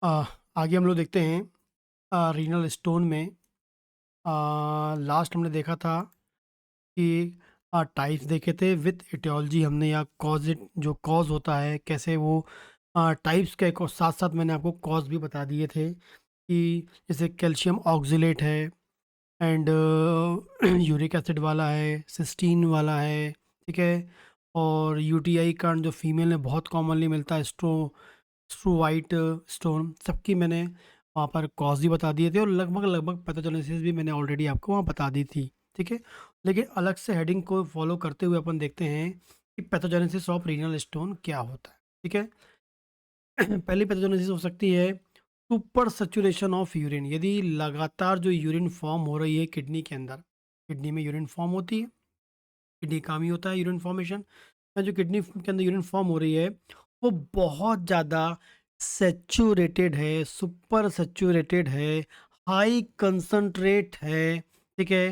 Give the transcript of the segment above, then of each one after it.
आ, आगे हम लोग देखते हैं रीनल स्टोन में। लास्ट हमने देखा था कि टाइप्स देखे थे विथ एटियोलॉजी हमने, या कॉज इट जो कॉज होता है कैसे वो टाइप्स के साथ साथ मैंने आपको कॉज भी बता दिए थे कि जैसे कैल्शियम ऑक्जिलेट है, एंड यूरिक एसिड वाला है, सिस्टीन वाला है, ठीक है। और यूटीआई का जो फीमेल में बहुत कॉमनली मिलता है, स्ट्रो वाइट स्टोन, सबकी मैंने वहाँ पर कॉज भी बता दिए थे, और लगभग लगभग पैथोजेनेसिस भी मैंने ऑलरेडी आपको वहाँ बता दी थी, ठीक है। लेकिन अलग से हेडिंग को फॉलो करते हुए अपन देखते हैं कि पैथोजेनेसिस ऑफ रीनल स्टोन क्या होता है, ठीक है। पहली पैथोजेनेसिस हो सकती है सुपर सचुरेशन ऑफ यूरिन, यदि लगातार जो यूरिन फॉर्म हो रही है किडनी के अंदर, किडनी में यूरिन फॉर्म होती है, किडनी काम ही होता है यूरिन फॉर्मेशन, जो किडनी के अंदर यूरिन फॉर्म हो रही है वो बहुत ज़्यादा सेचूरेटेड है, सुपर सेचूरेटेड है, हाई कंसंट्रेट है, ठीक है।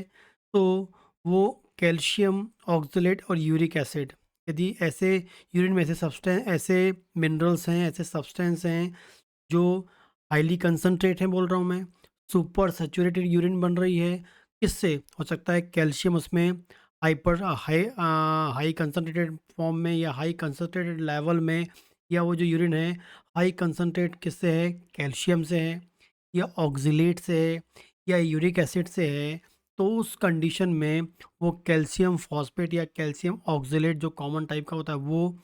तो वो कैल्शियम ऑक्सलेट और यूरिक एसिड, यदि ऐसे यूरिन में ऐसे सब्सटेंस, ऐसे मिनरल्स हैं, ऐसे सब्सटेंस हैं जो हाईली कंसंट्रेट हैं, बोल रहा हूँ मैं, सुपर सैचुरेटेड यूरिन बन रही है, किससे हो सकता है? कैल्शियम उसमें हाई कंसंट्रेटेड फॉर्म में या हाई कंसंट्रेटेड लेवल में, या वो जो यूरिन है हाई कंसंट्रेट किससे है? कैल्शियम से है, या ऑक्जिलेट से है, या यूरिक एसिड से है। तो उस कंडीशन में वो कैल्शियम फॉस्फेट या कैल्शियम ऑक्जिलेट जो कॉमन टाइप का होता है वो,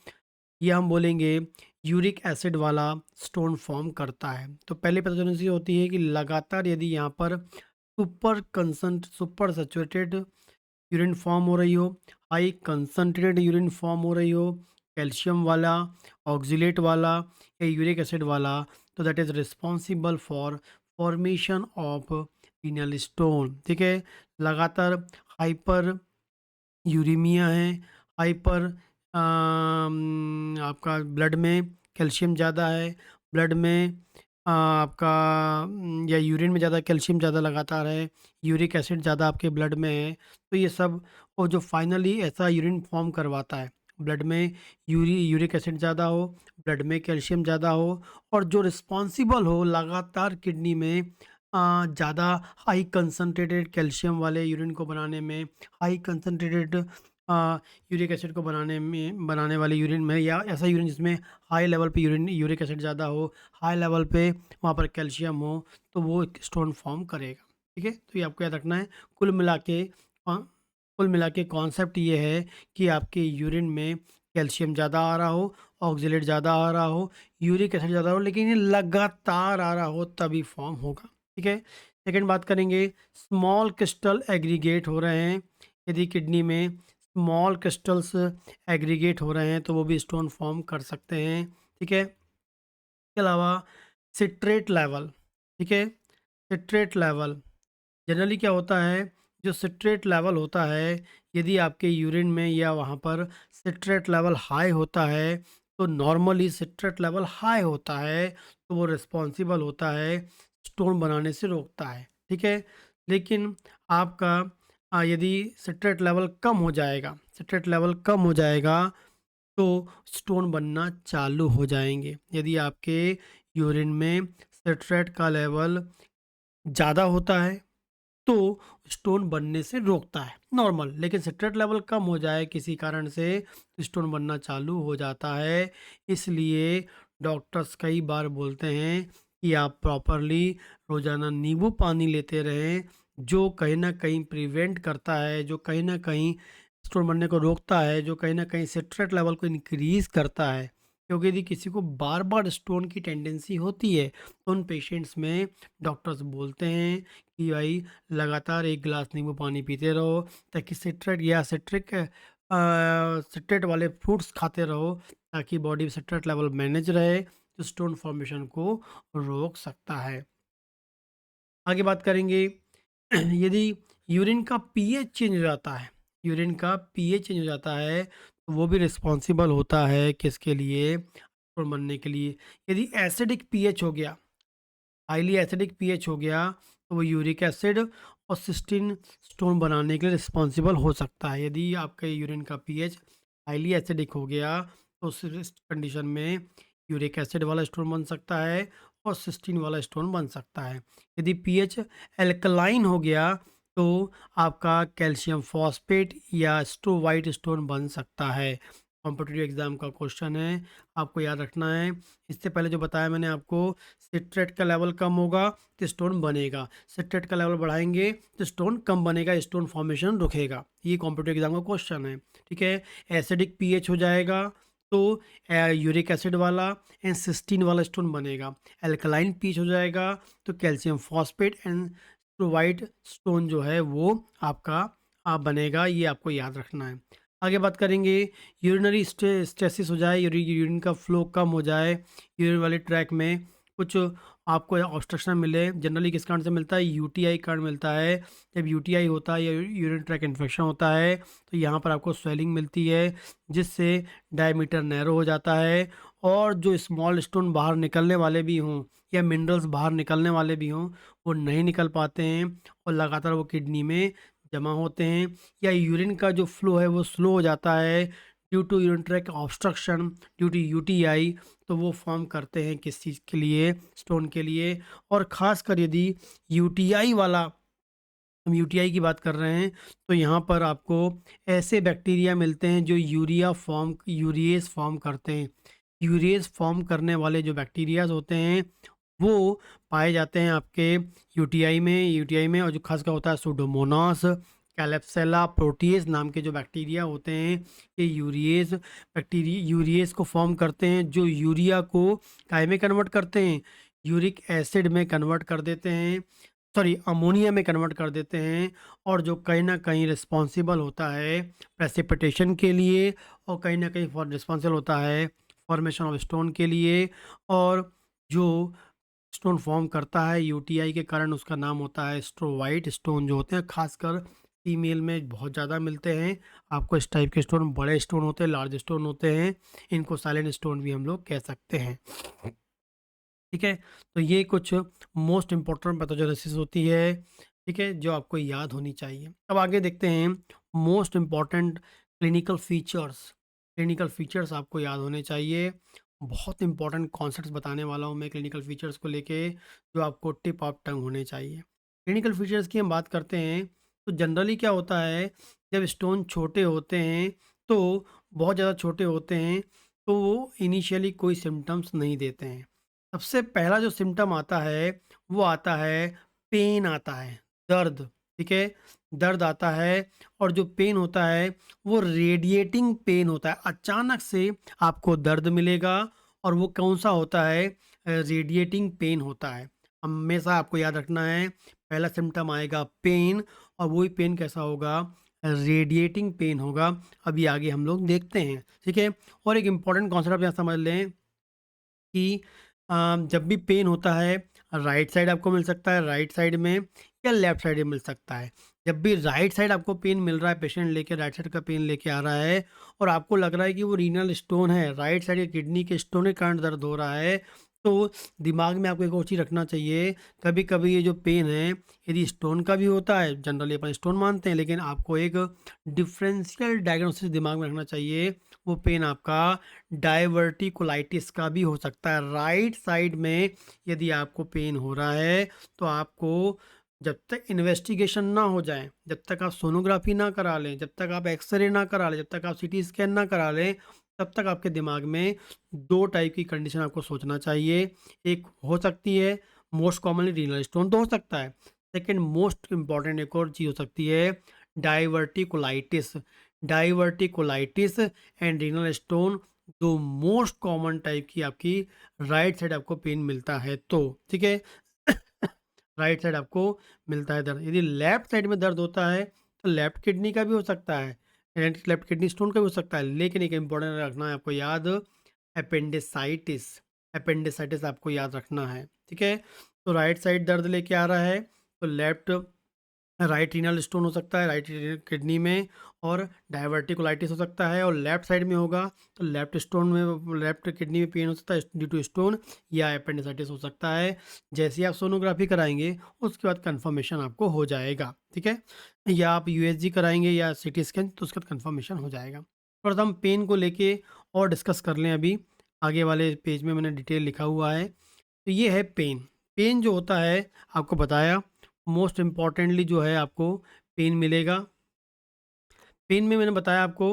ये हम बोलेंगे यूरिक एसिड वाला स्टोन फॉर्म करता है। तो पहली पैथोजेनेसिस होती है कि लगातार यदि यहाँ पर सुपर सैचुरेटेड यूरिन फॉर्म हो रही हो, हाई कंसंट्रेटेड यूरिन फॉर्म हो रही हो, कैल्शियम वाला, ऑक्जिलेट वाला या यूरिक एसिड वाला, तो that is responsible for formation of renal stone, ठीक है। लगातार हाइपर यूरेमिया है, हाइपर आपका ब्लड में कैल्शियम ज़्यादा है, ब्लड में आपका या यूरिन में ज़्यादा कैल्शियम ज़्यादा लगातार है, यूरिक एसिड ज़्यादा आपके ब्लड में है, तो ये सब, और जो फाइनली ऐसा यूरिन फॉर्म करवाता है, ब्लड में यूरिक एसिड ज़्यादा हो, ब्लड में कैल्शियम ज़्यादा हो, और जो रिस्पॉन्सिबल हो लगातार किडनी में ज़्यादा हाई कंसनट्रेटेड कैल्शियम वाले यूरिन को बनाने में, हाई कंसनट्रेटेड यूरिक एसिड को बनाने वाले यूरिन में, या ऐसा यूरिन जिसमें हाई लेवल पे यूरिक एसिड ज़्यादा हो, हाई लेवल पे वहाँ पर कैल्शियम हो, तो वो एक स्टोन फॉर्म करेगा, ठीक है। तो ये आपको याद रखना है। कुल मिला के कुल मिला के कॉन्सेप्ट ये है कि आपके यूरिन में कैल्शियम ज़्यादा आ रहा हो, ऑक्जेलेट ज़्यादा आ रहा हो, यूरिक एसिड ज़्यादा हो, लेकिन ये लगातार आ रहा हो तभी फॉर्म होगा, ठीक है। सेकेंड बात करेंगे, स्मॉल क्रिस्टल एग्रीगेट हो रहे हैं, यदि किडनी में स्मॉल क्रिस्टल्स एग्रीगेट हो रहे हैं तो वो भी स्टोन फॉर्म कर सकते हैं, ठीक है। इसके अलावा सिट्रेट लेवल, ठीक है, सिट्रेट लेवल जनरली क्या होता है, जो सिट्रेट लेवल होता है, यदि आपके यूरिन में या वहाँ पर सिट्रेट लेवल हाई होता है, तो नॉर्मली सिट्रेट लेवल हाई होता है तो वो रिस्पॉन्सिबल होता है स्टोन बनाने से रोकता है, ठीक है। लेकिन आपका यदि सिट्रेट लेवल कम हो जाएगा, सिट्रेट लेवल कम हो जाएगा तो स्टोन बनना चालू हो जाएंगे। यदि आपके यूरिन में सिट्रेट का लेवल ज़्यादा होता है तो स्टोन बनने से रोकता है नॉर्मल, लेकिन सिट्रेट लेवल कम हो जाए किसी कारण से तो स्टोन बनना चालू हो जाता है। इसलिए डॉक्टर्स कई बार बोलते हैं कि आप प्रॉपरली रोज़ाना नींबू पानी लेते रहें, जो कहीं ना कहीं प्रिवेंट करता है, जो कहीं ना कहीं स्टोन बनने को रोकता है, जो कहीं ना कहीं सिट्रेट लेवल को इंक्रीज़ करता है। क्योंकि यदि किसी को बार बार स्टोन की टेंडेंसी होती है तो उन पेशेंट्स में डॉक्टर्स बोलते हैं कि भाई लगातार 1 गिलास नींबू पानी पीते रहो, ताकि सिट्रेट वाले फ्रूट्स खाते रहो, ताकि बॉडी में सिट्रेट लेवल मैनेज रहे, जो स्टोन फॉर्मेशन को रोक सकता है। आगे बात करेंगे, यदि यूरिन का पीएच चेंज हो जाता है, यूरिन का पीएच चेंज हो जाता है, तो वो भी रिस्पॉन्सिबल होता है किसके लिए? स्टोन बनने के लिए। यदि एसिडिक पीएच हो गया, हाईली एसिडिक पीएच हो गया, तो वो यूरिक एसिड और सिस्टीन स्टोन बनाने के लिए रिस्पॉन्सिबल हो सकता है। यदि आपके यूरिन का पीएच हाईली एसिडिक हो गया तो उस कंडीशन में यूरिक एसिड वाला स्टोन बन सकता है, और सिस्टीन वाला स्टोन बन सकता है। यदि पीएच एल्कलाइन हो गया तो आपका कैल्शियम फॉस्फेट या स्ट्रोवाइट स्टोन बन सकता है। कॉम्पिटिटिव एग्जाम का क्वेश्चन है, आपको याद रखना है। इससे पहले जो बताया मैंने आपको, सिट्रेट का लेवल कम होगा तो स्टोन बनेगा, सिट्रेट का लेवल बढ़ाएंगे तो स्टोन कम बनेगा, स्टोन फॉर्मेशन रुकेगा। ये कॉम्पिटिटिव एग्जाम का क्वेश्चन है, ठीक है। एसिडिक पीएच हो जाएगा तो यूरिक एसिड वाला एंड सिस्टीन वाला स्टोन बनेगा। एल्कलाइन पीएच हो जाएगा तो calcium phosphate and white stone जो है वो आपका बनेगा। ये आपको याद रखना है। आगे बात करेंगे, यूरिनरी स्टेसिस हो जाए, यूरिन का फ्लो कम हो जाए, यूरिन वाले ट्रैक में कुछ आपको ऑब्स्ट्रक्शन मिले, जनरली किस कारण से मिलता है, यूटीआई कारण मिलता है। जब यूटीआई होता है या यूरिन ट्रैक इन्फेक्शन होता है तो यहाँ पर आपको स्वेलिंग मिलती है, जिससे डायमीटर नैरो हो जाता है, और जो स्मॉल स्टोन बाहर निकलने वाले भी हों या मिनरल्स बाहर निकलने वाले भी हों वो नहीं निकल पाते हैं और लगातार वो किडनी में जमा होते हैं, या यूरिन का जो फ्लो है वो स्लो हो जाता है due to urine tract obstruction, due to UTI. तो वो फॉर्म करते हैं किस चीज़ के लिए, स्टोन के लिए। और ख़ासकर यदि यूटीआई वाला, हम यूटीआई की बात कर रहे हैं, तो यहाँ पर आपको ऐसे बैक्टीरिया मिलते हैं जो यूरिएज फॉर्म करते हैं। यूरिएज फॉर्म करने वाले जो बैक्टीरियाज होते हैं वो पाए जाते हैं आपके यूटीआई में और जो खास का होता है सुडोमोनास, कैलेप्सेला प्रोटीज नाम के जो बैक्टीरिया होते हैं, ये यूरिएज को फॉर्म करते हैं, जो यूरिया को काय में कन्वर्ट करते हैं, यूरिक एसिड में कन्वर्ट कर देते हैं, सॉरी अमोनिया में कन्वर्ट कर देते हैं, और जो कहीं ना कहीं रिस्पॉन्सिबल होता है प्रेसिपिटेशन के लिए, और कहीं ना कहीं रिस्पॉन्सिबल होता है फॉर्मेशन ऑफ स्टोन के लिए। और जो स्टोन फॉर्म करता है यूटीआई के कारण, उसका नाम होता है स्ट्रोवाइट स्टोन, जो होते हैं खासकर फीमेल में बहुत ज़्यादा मिलते हैं। आपको इस टाइप के स्टोन, बड़े स्टोन होते हैं, लार्ज स्टोन होते हैं, इनको साइलेंट स्टोन भी हम लोग कह सकते हैं, ठीक है। तो ये कुछ मोस्ट इम्पोर्टेंट पैथोजेनेसिस होती है, ठीक है, जो आपको याद होनी चाहिए। अब आगे देखते हैं मोस्ट इम्पॉर्टेंट क्लिनिकल फीचर्स आपको याद होने चाहिए। बहुत इंपॉर्टेंट कॉन्सेप्ट्स बताने वाला हूँ मैं क्लिनिकल फीचर्स को लेके, जो आपको टिप ऑफ टंग होने चाहिए। क्लिनिकल फीचर्स की हम बात करते हैं तो जनरली क्या होता है, जब स्टोन छोटे होते हैं तो बहुत ज़्यादा छोटे होते हैं तो वो इनिशियली कोई सिम्टम्स नहीं देते हैं। सबसे पहला जो सिम्टम आता है वो आता है पेन आता है, दर्द, ठीक है, दर्द आता है। और जो पेन होता है वो रेडिएटिंग पेन होता है, अचानक से आपको दर्द मिलेगा, और वो कौन सा होता है, रेडिएटिंग पेन होता है। हमेशा आपको याद रखना है, पहला सिम्टम आएगा पेन, और वही पेन कैसा होगा, रेडिएटिंग पेन होगा। अभी आगे हम लोग देखते हैं, ठीक है। और एक इम्पॉर्टेंट कॉन्सेप्ट आप यहाँ समझ लें कि जब भी पेन होता है, राइट साइड आपको मिल सकता है राइट साइड में, या लेफ्ट साइड में मिल सकता है। जब भी राइट साइड आपको पेन मिल रहा है, पेशेंट लेके राइट साइड का पेन लेके आ रहा है, और आपको लग रहा है कि वो रीनल स्टोन है, राइट साइड के किडनी के स्टोन के कारण दर्द हो रहा है, तो दिमाग में आपको एक और चीज़ रखना चाहिए। कभी कभी ये जो पेन है यदि स्टोन का भी होता है, जनरली अपन स्टोन मानते हैं, लेकिन आपको एक डिफरेंशियल डायग्नोसिस दिमाग में रखना चाहिए। वो पेन आपका डाइवर्टिकुलाइटिस का भी हो सकता है। राइट साइड में यदि आपको पेन हो रहा है तो आपको, जब तक इन्वेस्टिगेशन ना हो जाए, जब तक आप सोनोग्राफी ना करा लें, जब तक आप एक्सरे ना करा लें, जब तक आप सीटी स्कैन ना करा लें, तब तक आपके दिमाग में दो टाइप की कंडीशन आपको सोचना चाहिए। एक हो सकती है, मोस्ट कॉमनली रीनल स्टोन तो हो सकता है। सेकेंड मोस्ट इंपॉर्टेंट एक और चीज़ हो सकती है, diverticulitis. Diverticulitis and renal stone, दो मोस्ट कॉमन टाइप की आपकी राइट साइड आपको पेन मिलता है तो, ठीक है। राइट साइड आपको मिलता है दर्द। यदि लेफ्ट साइड में दर्द होता है तो लेफ्ट किडनी का भी हो सकता है, लेफ्ट किडनी स्टोन का भी हो सकता है, लेकिन एक इंपॉर्टेंट रखना है आपको याद, अपेंडिसाइटिस। अपेंडिसाइटिस आपको याद रखना है, ठीक है। तो राइट साइड दर्द लेके आ रहा है तो राइट रीनल स्टोन हो सकता है राइट किडनी में, और डायवर्टिकुलाइटिस हो सकता है, और लेफ्ट साइड में होगा तो लेफ्ट किडनी में पेन हो सकता है ड्यू टू स्टोन, या अपेंडिसाइटिस हो सकता है। जैसे ही आप सोनोग्राफी कराएंगे उसके बाद कंफर्मेशन आपको हो जाएगा, ठीक है, या आप यूएसजी कराएंगे या सीटी स्कैन तो उसके बाद कंफर्मेशन हो जाएगा। थोड़ा सा हम पेन को लेके और डिस्कस कर लें। अभी आगे वाले पेज में मैंने डिटेल लिखा हुआ है। तो ये है पेन। पेन जो होता है आपको बताया, मोस्ट इम्पॉर्टेंटली जो है आपको पेन मिलेगा। पेन में मैंने बताया आपको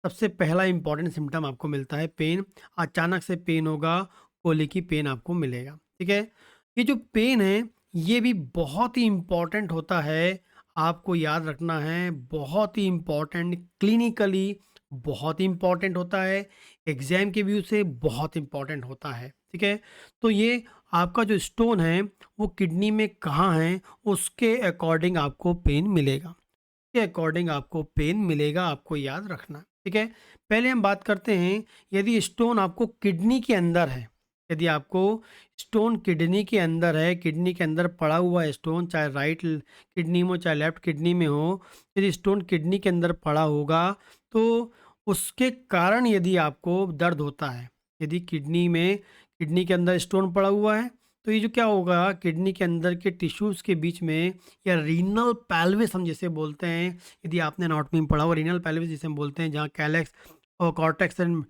सबसे पहला इम्पॉर्टेंट सिम्पटम आपको मिलता है पेन। अचानक से पेन होगा, कोलिकी पेन आपको मिलेगा। ठीक है, ये जो पेन है ये भी बहुत ही इम्पॉर्टेंट होता है, आपको याद रखना है, बहुत ही इम्पॉर्टेंट, क्लिनिकली बहुत ही इम्पॉर्टेंट होता है, एग्जाम के व्यू से बहुत इम्पॉर्टेंट होता है। ठीक है, तो ये आपका जो स्टोन है वो किडनी में कहाँ है, उसके अकॉर्डिंग आपको पेन मिलेगा। के अकॉर्डिंग आपको पेन मिलेगा, आपको याद रखना। ठीक है, पहले हम बात करते हैं, यदि स्टोन आपको किडनी के अंदर है, यदि आपको स्टोन किडनी के अंदर है, किडनी के अंदर पड़ा हुआ है स्टोन, चाहे राइट किडनी में हो चाहे लेफ्ट किडनी में हो, यदि स्टोन किडनी के अंदर पड़ा होगा तो उसके कारण यदि आपको दर्द होता है, यदि किडनी के अंदर स्टोन पड़ा हुआ है तो ये जो क्या होगा, किडनी के अंदर के टिश्यूज़ के बीच में, या रीनल पेल्विस हम जिसे बोलते हैं, यदि आपने एनाटॉमी में पढ़ा हो, रीनल पेल्विस जिसे हम बोलते हैं, जहाँ कैलेक्स और कॉर्टेक्स एंड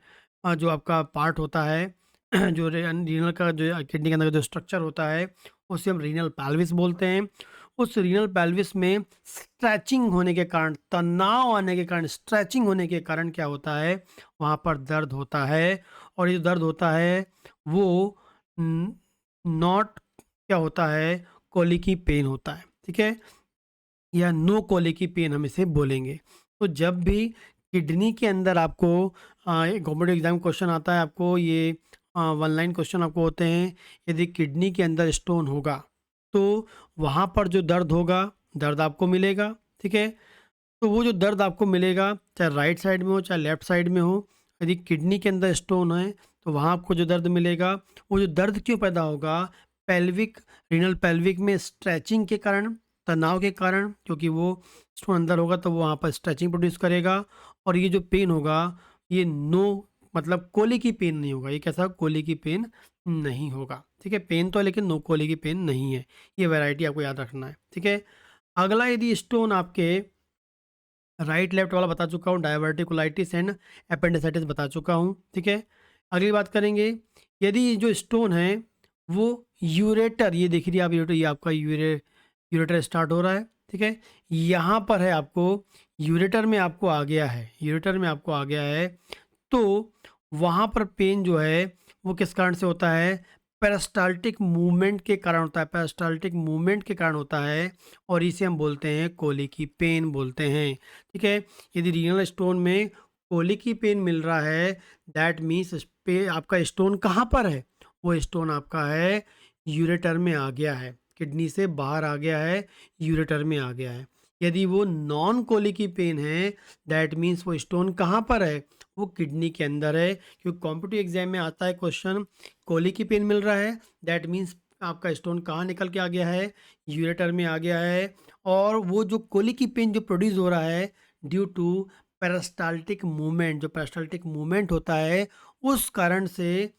जो आपका पार्ट होता है जो रीनल का जो किडनी के अंदर का जो स्ट्रक्चर होता है उसे हम रीनल पेल्विस बोलते हैं। उस रीनल पेल्विस में स्ट्रेचिंग होने के कारण, तनाव आने के कारण, स्ट्रेचिंग होने के कारण क्या होता है, वहाँ पर दर्द होता है। और ये जो दर्द होता है वो नॉट क्या होता है, कोलिकी पेन होता है। ठीक है, या नो कोलिकी पेन हम इसे बोलेंगे। तो जब भी किडनी के अंदर आपको गवर्नमेंट एग्जाम क्वेश्चन आता है, आपको ये वन लाइन क्वेश्चन आपको होते हैं, यदि किडनी के अंदर स्टोन होगा तो वहाँ पर जो दर्द होगा, दर्द आपको मिलेगा। ठीक है, तो वो जो दर्द आपको मिलेगा, चाहे राइट साइड में हो चाहे लेफ्ट साइड में हो, यदि किडनी के अंदर स्टोन है तो वहाँ आपको जो दर्द मिलेगा, वो जो दर्द क्यों पैदा होगा, पेल्विक रीनल पेल्विक में स्ट्रेचिंग के कारण, तनाव के कारण, क्योंकि वो स्टोन अंदर होगा तो वो वहाँ पर स्ट्रेचिंग प्रोड्यूस करेगा। और ये जो पेन होगा ये नो मतलब कोली की पेन नहीं होगा, ये कैसा कोली की पेन नहीं होगा। ठीक है, पेन तो है लेकिन नो कोली की पेन नहीं है, ये वैरायटी आपको याद रखना है। ठीक है, अगला यदि स्टोन आपके राइट लेफ्ट वाला बता चुका हूँ, डायवर्टिकुलाइटिस एंड अपेंडिसाइटिस बता चुका हूँ। ठीक है, अगली बात करेंगे, यदि जो स्टोन है वो यूरेटर, ये देख रही आप यूरेटर, ये आपका यूरेटर स्टार्ट हो रहा है। ठीक है, यहाँ पर है आपको यूरेटर में आपको आ गया है, यूरेटर में आपको आ गया है, तो वहाँ पर पेन जो है वो किस कारण से होता है, पेरिस्टाल्टिक मूवमेंट के कारण होता है, पेरिस्टाल्टिक मूवमेंट के कारण होता है, और इसे हम बोलते हैं कोलिकी पेन बोलते हैं। ठीक है, यदि रीनल स्टोन में कोलिकी पेन मिल रहा है, दैट मीन्स पे आपका स्टोन कहाँ पर है, वो स्टोन आपका है यूरेटर में आ गया है, किडनी से बाहर आ गया है, यूरेटर में आ गया है। यदि वो नॉन कोलिकी पेन है, दैट मीन्स वो स्टोन कहाँ पर है, वो किडनी के अंदर है। क्योंकि कॉम्पिटिटिव एग्जाम में आता है क्वेश्चन, कोलिकी पेन मिल रहा है, दैट मीन्स आपका स्टोन कहाँ निकल के आ गया है, यूरेटर में आ गया है। और वो जो कोलिकी पेन जो प्रोड्यूस हो रहा है ड्यू टू पेरिस्टाल्टिक मूवमेंट, जो पेरिस्टाल्टिक मूवमेंट होता है उस कारण से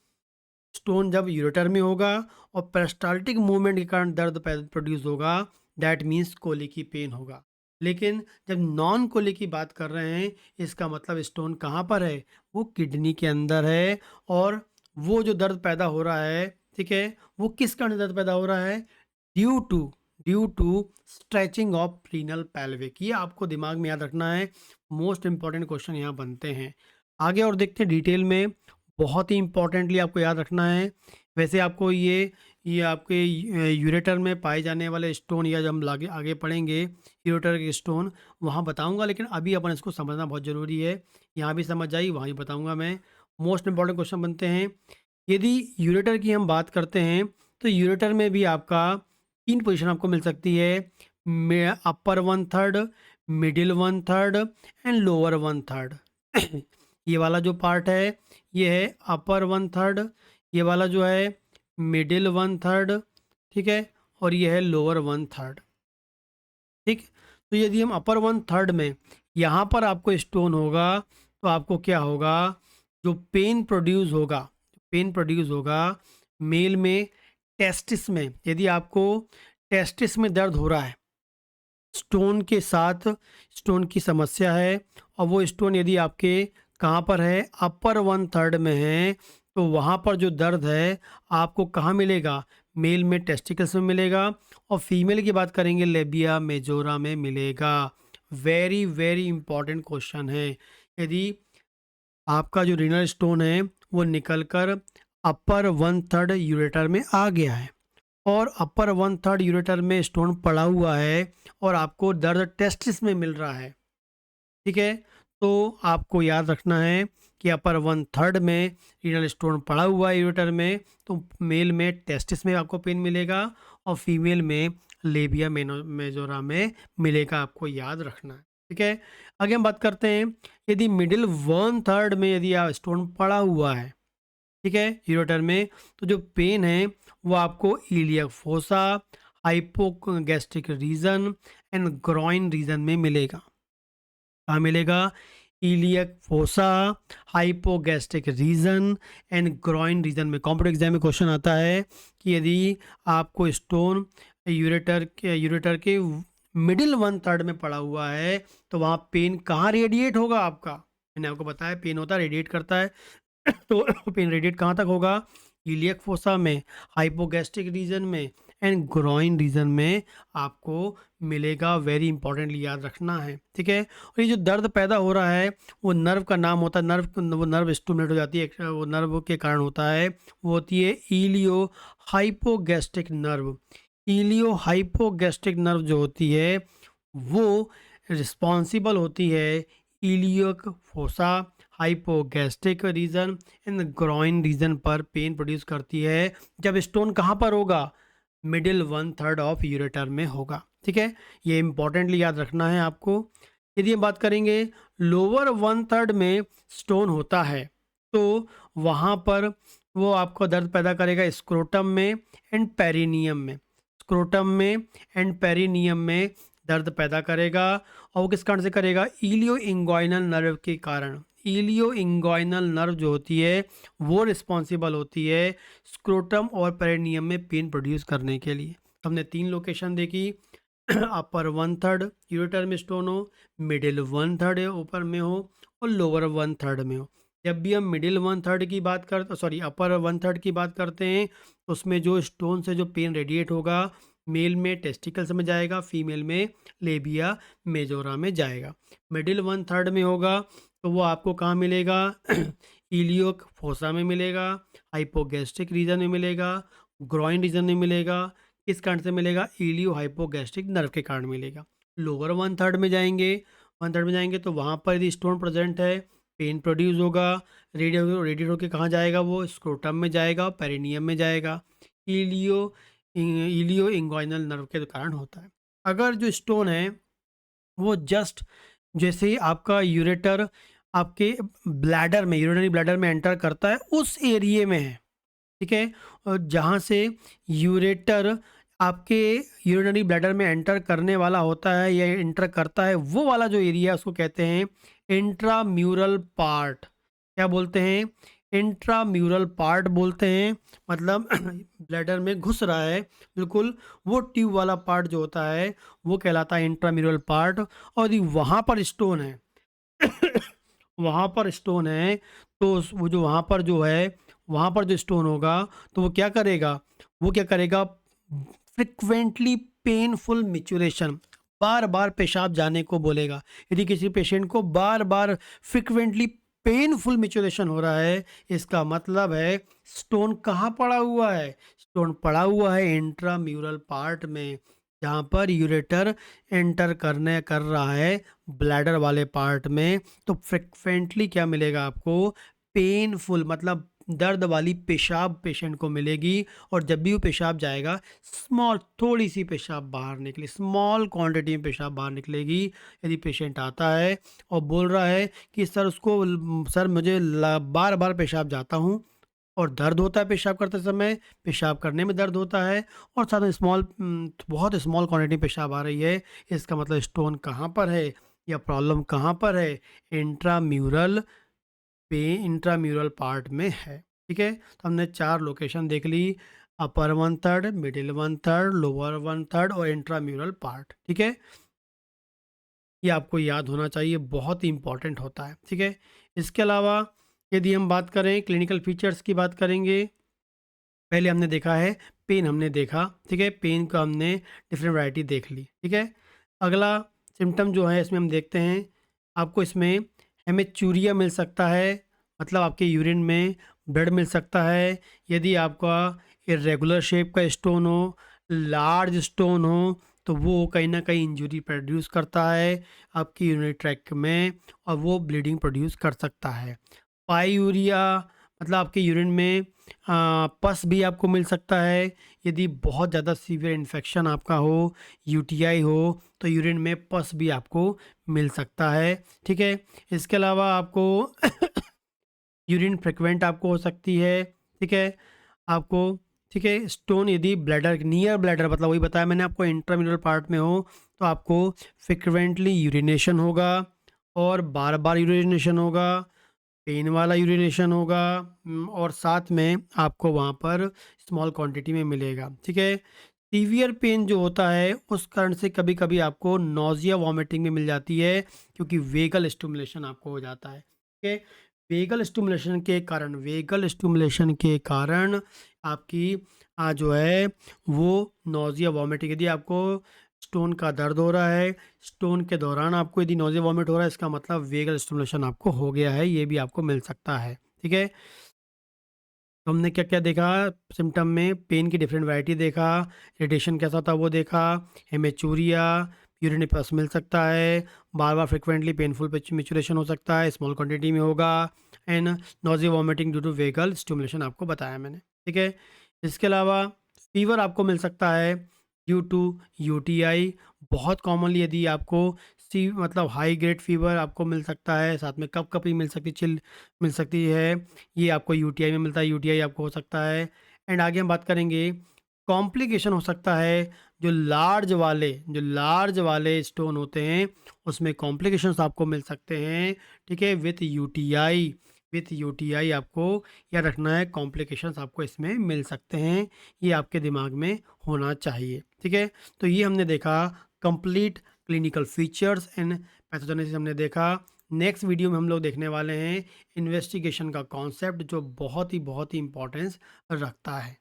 स्टोन जब यूरेटर में होगा और पेरिस्टाल्टिक मूवमेंट के कारण दर्द प्रोड्यूस होगा, दैट मीन्स कोलिकी पेन होगा। लेकिन जब नॉन कोलिक की बात कर रहे हैं, इसका मतलब स्टोन कहाँ पर है, वो किडनी के अंदर है। और वो जो दर्द पैदा हो रहा है, ठीक है, वो किस कारण दर्द पैदा हो रहा है, due to stretching of renal pelvic. ये आपको दिमाग में याद रखना है, मोस्ट इंपॉर्टेंट क्वेश्चन यहाँ बनते हैं। आगे और देखते हैं डिटेल में, बहुत ही इंपॉर्टेंटली आपको याद रखना है। वैसे आपको ये आपके यूरेटर में पाए जाने वाले स्टोन, या जब हम आगे आगे पढ़ेंगे यूरेटर के स्टोन वहाँ बताऊंगा, लेकिन अभी अपन इसको समझना बहुत ज़रूरी है। यहाँ भी समझ आई, वहाँ भी बताऊंगा मैं। मोस्ट इंपॉर्टेंट क्वेश्चन बनते हैं, यदि यूरेटर की हम बात करते हैं तो यूरेटर में भी आपका 3 पोजीशन आपको मिल सकती है, अपर 1/3, मिडिल 1/3 एंड लोअर 1/3। ये वाला जो पार्ट है ये है अपर 1/3, ये वाला जो है मिडिल 1/3, ठीक है, और ये है लोअर 1/3। ठीक, तो यदि हम अपर 1/3 में यहाँ पर आपको स्टोन होगा तो आपको क्या होगा, जो पेन प्रोड्यूस होगा मेल में टेस्टिस में, यदि आपको टेस्टिस में दर्द हो रहा है, स्टोन के साथ स्टोन की समस्या है, और वो स्टोन यदि आपके कहाँ पर है, अपर 1/3 में है, तो वहाँ पर जो दर्द है आपको कहाँ मिलेगा? मेल में टेस्टिकल्स में मिलेगा और फीमेल की बात करेंगे लेबिया मेजोरा में मिलेगा। वेरी वेरी इंपॉर्टेंट क्वेश्चन है। यदि आपका जो रीनल स्टोन है वो निकल कर अपर वन थर्ड यूरेटर में आ गया है और अपर वन थर्ड यूरेटर में स्टोन पड़ा हुआ है और आपको दर्द टेस्टिस में मिल रहा है, ठीक है? तो आपको याद रखना है कि अपर वन थर्ड में रीनल स्टोन पड़ा हुआ है यूरेटर में, तो मेल में टेस्टिस में आपको पेन मिलेगा और फीमेल में लेबिया मेजोरा में मिलेगा, आपको याद रखना है, ठीक है? आगे हम बात करते हैं, यदि मिडिल वन थर्ड में यदि स्टोन पड़ा हुआ है, ठीक है, यूरेटर में, तो जो पेन है वो आपको iliac fossa, hypogastric region and groin region में मिलेगा। कहाँ मिलेगा? Iliac fossa, hypogastric region and groin region में। कॉम्पिटिटिव एग्जाम में क्वेश्चन आता है कि यदि आपको स्टोन यूरेटर के मिडिल वन थर्ड में पड़ा हुआ है तो वहाँ पेन कहाँ रेडिएट होगा आपका? मैंने आपको बताया पेन होता है रेडिएट करता है तो पेन रेडिएट कहाँ तक होगा? इलियक फोसा में, हाइपोगैस्ट्रिक रीजन में एंड ग्रॉइन रीजन में आपको मिलेगा। वेरी इंपॉर्टेंटली याद रखना है, ठीक है? और ये जो दर्द पैदा हो रहा है वो नर्व का नाम होता है, वो नर्व स्टिमुलेट हो जाती है, वो नर्व के कारण होता है, वो होती है iliohypogastric nerve. Iliohypogastric nerve जो होती है वो रिस्पॉन्सिबल होती है iliac fossa, hypogastric region and groin region पर पेन प्रोड्यूस करती है। जब स्टोन कहाँ पर होगा? Middle one third of ureter में होगा, ठीक है? ये इंपॉर्टेंटली याद रखना है आपको। यदि हम बात करेंगे लोअर वन थर्ड में स्टोन होता है तो वहाँ पर वो आपको दर्द पैदा करेगा स्क्रोटम में एंड पेरिनियम में। स्क्रोटम में एंड पेरिनियम में दर्द पैदा करेगा और वो किस कारण से करेगा? इलियो इंगोइनल नर्व के कारण। इलियो इंगोइनल नर्व जो होती है वो रिस्पॉन्सिबल होती है स्क्रोटम और पेरिनियम में पेन प्रोड्यूस करने के लिए। हमने 3 लोकेशन देखी अपर वन थर्ड यूरेटर में स्टोन हो, मिडिल वन थर्ड ऊपर में हो और लोअर वन थर्ड में हो। जब भी हम मिडिल वन थर्ड की बात करते सॉरी अपर वन थर्ड की बात करते हैं तो उसमें जो स्टोन से जो पेन रेडिएट होगा मेल में टेस्टिकल्स में जाएगा, फीमेल में लेबिया मेजोरा में जाएगा। मिडिल वन थर्ड में होगा तो वो आपको कहाँ मिलेगा? इलियोक फोसा में मिलेगा, हाइपोगैस्ट्रिक रीजन में मिलेगा, ग्रॉइन रीजन में मिलेगा। किस कारण से मिलेगा? इलियो हाइपोगैस्ट्रिक नर्व के कारण मिलेगा। लोअर वन थर्ड में जाएंगे तो वहाँ पर यदि स्टोन प्रेजेंट है पेन प्रोड्यूस होगा, रेडिएट होकर कहाँ जाएगा? वो स्क्रोटम में जाएगा, पेरिनियम में जाएगा। इलियो इलियो इंगोइनल नर्व के कारण होता है। अगर जो स्टोन है वो जस्ट जैसे ही आपका यूरेटर आपके ब्लैडर में यूरिनरी ब्लैडर में एंटर करता है उस एरिए में है, ठीक है? और जहाँ से यूरेटर आपके यूरिनरी ब्लैडर में एंटर करने वाला होता है या एंटर करता है वो वाला जो एरिया है उसको कहते हैं इंट्राम्यूरल पार्ट। क्या बोलते हैं? इंट्राम्यूरल पार्ट बोलते हैं। मतलब ब्लैडर में घुस रहा है बिल्कुल वो ट्यूब वाला पार्ट जो होता है वो कहलाता है इंट्राम्यूरल पार्ट। और यदि वहाँ पर स्टोन है वहाँ पर स्टोन है तो वो जो वहाँ पर जो है वहाँ पर जो स्टोन होगा तो वो क्या करेगा? फ्रिक्वेंटली पेनफुल मिचुरेशन, बार बार पेशाब जाने को बोलेगा। यदि किसी पेशेंट को बार बार फ्रिक्वेंटली पेनफुल मिचुरेशन हो रहा है इसका मतलब है स्टोन कहाँ पड़ा हुआ है? स्टोन पड़ा हुआ है इंट्राम्यूरल पार्ट में, जहाँ पर यूरेटर एंटर कर रहा है ब्लैडर वाले पार्ट में। तो फ्रिक्वेंटली क्या मिलेगा आपको? पेनफुल मतलब दर्द वाली पेशाब पेशेंट को मिलेगी। और जब भी वो पेशाब जाएगा थोड़ी सी पेशाब बाहर निकले, स्मॉल क्वांटिटी में पेशाब बाहर निकलेगी। यदि पेशेंट आता है और बोल रहा है कि सर मुझे बार बार पेशाब जाता हूँ और दर्द होता है पेशाब करते समय, पेशाब करने में दर्द होता है और साथ में बहुत स्मॉल क्वांटिटी पेशाब आ रही है, इसका मतलब स्टोन कहाँ पर है या प्रॉब्लम कहाँ पर है? इंट्राम्यूरल पार्ट में है, ठीक है? तो हमने 4 लोकेशन देख ली, upper one third, middle one third, lower one third और इंट्राम्यूरल पार्ट, ठीक है? ये आपको याद होना चाहिए, बहुत ही इंपॉर्टेंट होता है, ठीक है? इसके अलावा यदि हम बात करें क्लिनिकल फीचर्स की बात करेंगे, पहले हमने देखा है पेन हमने देखा, ठीक है? पेन का हमने डिफरेंट वैरायटी देख ली, ठीक है? अगला सिम्पटम जो है इसमें हम देखते हैं, आपको इसमें हेमेचूरिया मिल सकता है, मतलब आपके यूरिन में ब्लड मिल सकता है। यदि आपका इर्रेगुलर शेप का स्टोन हो, लार्ज स्टोन हो, तो वो कहीं न कहीं इंजरी प्रोड्यूस करता है आपकी यूरिनरी ट्रैक्ट में और वो ब्लीडिंग प्रोड्यूस कर सकता है। पाइयूरिया मतलब आपके यूरिन में पस भी आपको मिल सकता है। यदि बहुत ज़्यादा सीवियर इन्फेक्शन आपका हो, यूटीआई हो, तो यूरिन में पस भी आपको मिल सकता है, ठीक है? इसके अलावा आपको यूरिन फ्रीक्वेंट आपको हो सकती है, ठीक है? आपको ठीक है, स्टोन यदि ब्लैडर नियर ब्लैडर मतलब वही बताया मैंने आपको इंट्राम्यूरल पार्ट में हो, तो आपको फ्रीक्वेंटली यूरिनेशन होगा और बार-बार यूरिनेशन होगा, पेन वाला यूरिनेशन होगा और साथ में आपको वहाँ पर स्मॉल क्वांटिटी में मिलेगा, ठीक है? सीवियर पेन जो होता है उस कारण से कभी-कभी आपको नौज़िया वॉमिटिंग भी मिल जाती है क्योंकि वेगल स्टिमुलेशन आपको हो जाता है, ठीक है? वेगल स्टिमुलेशन के कारण आपकी जो है वो नौज़िया वॉमिटिंग यदि आपको स्टोन का दर्द हो रहा है, स्टोन के दौरान आपको यदि नौज़िया वॉमिट हो रहा है इसका मतलब वेगल स्टिमुलेशन आपको हो गया है, ये भी आपको मिल सकता है, ठीक है? तो हमने क्या-क्या देखा सिम्पटम में पेन की डिफरेंट वैरायटी देखा, इरिटेशन कैसा था वो देखा, हेमेचूरिया, यूरिन पस मिल सकता है, बार-बार फ्रीक्वेंटली पेनफुल मिचुरेशन हो सकता है, स्मॉल क्वांटिटी में होगा and nausea vomiting due to vagal stimulation आपको बताया मैंने, ठीक है? इसके अलावा फीवर आपको मिल सकता है ड्यू टू यूटीआई बहुत कॉमनली यदि आपको सी मतलब हाई ग्रेड फीवर आपको मिल सकता है, साथ में कँपकँपी मिल सकती है, चिल मिल सकती है। ये आपको यूटीआई में मिलता है, यूटीआई आपको हो सकता है एंड आगे हम बात करेंगे कॉम्प्लिकेशन हो सकता है जो लार्ज वाले स्टोन होते हैं उसमें कॉम्प्लिकेशंस आपको मिल सकते हैं, ठीक है? विथ यूटीआई आपको याद रखना है कॉम्प्लिकेशंस आपको इसमें मिल सकते हैं, ये आपके दिमाग में होना चाहिए, ठीक है? तो ये हमने देखा complete clinical features and pathogenesis हमने देखा। नेक्स्ट वीडियो में हम लोग देखने वाले हैं इन्वेस्टिगेशन का कॉन्सेप्ट जो बहुत ही इम्पोर्टेंस रखता है।